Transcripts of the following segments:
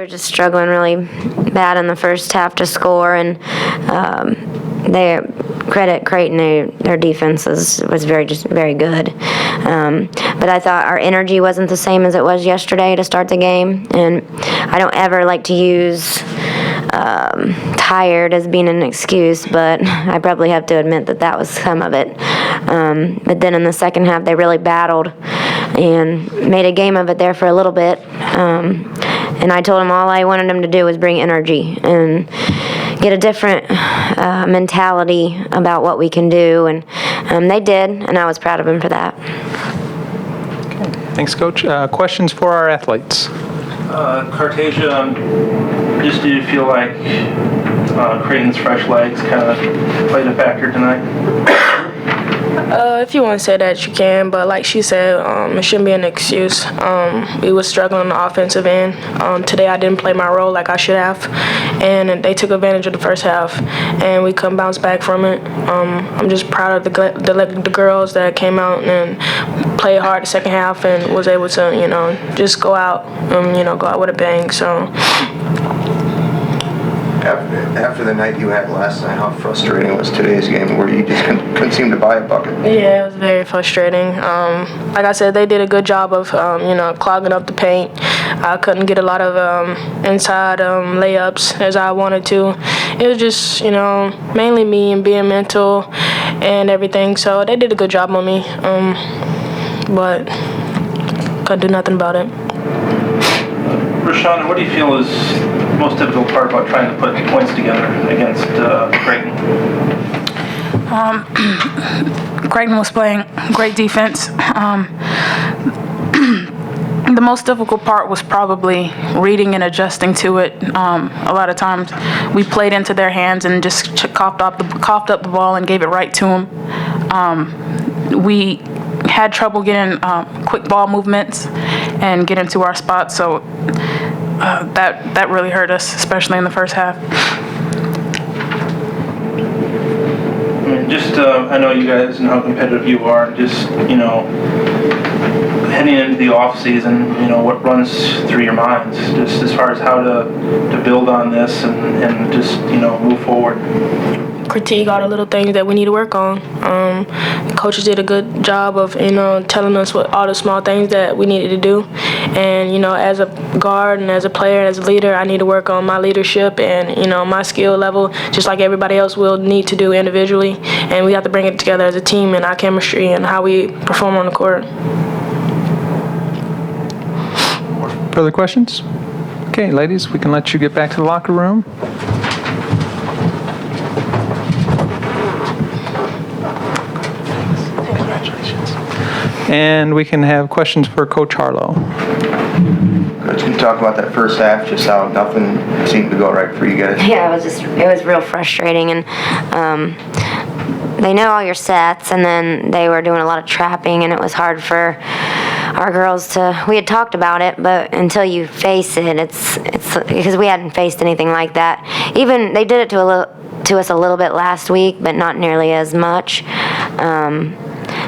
We're just struggling really bad in the first half to score, and they credit Creighton. Their defense was very good. But I thought our energy wasn't the same as it was yesterday to start the game, and I don't ever like to use tired as being an excuse, but I probably have to admit that was some of it. But then in the second half, they really battled and made a game of it there for a little bit. And I told them all I wanted them to do was bring energy and get a different mentality about what we can do, and they did, and I was proud of them for that. Okay. Thanks, Coach. Questions for our athletes? Cartasia, just do you feel like Creighton's fresh legs kind of played a factor tonight? If you want to say that, you can, but like she said, it shouldn't be an excuse. We was struggling on the offensive end. Today I didn't play my role like I should have, and they took advantage of the first half, and we couldn't bounce back from it. I'm just proud of the girls that came out and played hard the second half and was able to, just go out, go out with a bang. So. After the night you had last night, how frustrating was today's game where you just couldn't seem to buy a bucket? Yeah, it was very frustrating. Like I said, they did a good job of, clogging up the paint. I couldn't get a lot of inside layups as I wanted to. It was just, mainly me and being mental and everything. So they did a good job on me, but couldn't do nothing about it. Rashawn, what do you feel is the most difficult part about trying to put points together against Creighton? Creighton was playing great defense. The most difficult part was probably reading and adjusting to it. A lot of times we played into their hands and just coughed up the ball and gave it right to them. We had trouble getting quick ball movements and getting to our spots, so that really hurt us, especially in the first half. I know you guys know how competitive you are. Just, heading into the off season, what runs through your minds, just as far as how to build on this and just, move forward? Critique all the little things that we need to work on. Coaches did a good job of, telling us what all the small things that we needed to do. And, as a guard and as a player and as a leader, I need to work on my leadership and, my skill level, just like everybody else will need to do individually. And we have to bring it together as a team and our chemistry and how we perform on the court. Further questions? Okay, ladies, we can let you get back to the locker room. And we can have questions for Coach Harlow. Coach, can you talk about that first half, just how nothing seemed to go right for you guys? Yeah, it was real frustrating, and they know all your sets, and then they were doing a lot of trapping, and it was hard for our girls we had talked about it, but until you face it, it's because we hadn't faced anything like that. Even they did it to us a little bit last week, but not nearly as much.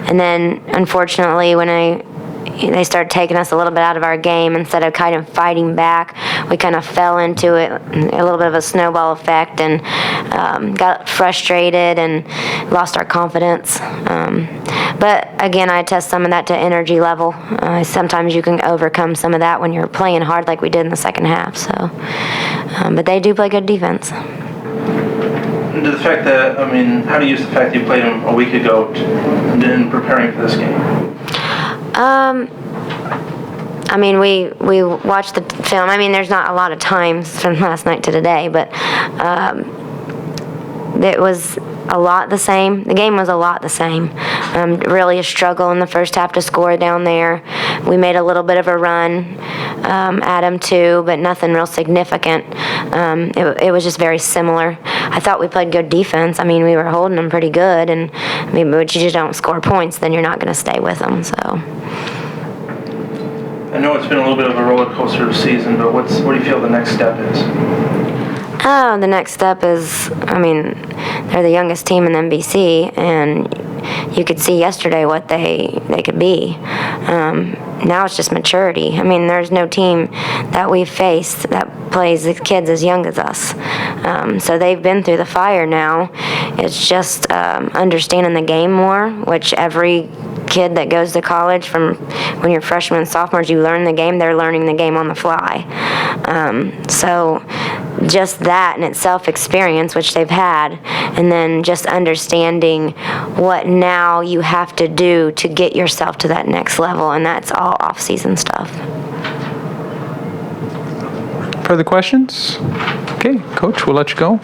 And then, unfortunately, when they started taking us a little bit out of our game, instead of kind of fighting back, we kind of fell into it, a little bit of a snowball effect, and got frustrated and lost our confidence. But again, I attest some of that to energy level. Sometimes you can overcome some of that when you're playing hard like we did in the second half. So, but they do play good defense. And the fact that, how do you use the fact that you played them a week ago in preparing for this game? We watched the film. There's not a lot of times from last night to today, but it was a lot the same. The game was a lot the same. Really a struggle in the first half to score down there. We made a little bit of a run at them too, but nothing real significant. It was just very similar. I thought we played good defense. We were holding them pretty good, and but you just don't score points, then you're not going to stay with them. So. I know it's been a little bit of a roller coaster season, but what do you feel the next step is? Oh, the next step is, they're the youngest team in the MVC, and you could see yesterday what they could be. now it's just maturity. I mean, there's no team that we've faced that plays the kids as young as us. So they've been through the fire now. It's just understanding the game more, which every kid that goes to college, from when you're freshmen and sophomores, you learn the game, they're learning the game on the fly. So just that in itself, experience, which they've had, and then just understanding what now you have to do to get yourself to that next level, and that's all off-season stuff. Further questions? Okay, Coach, we'll let you go.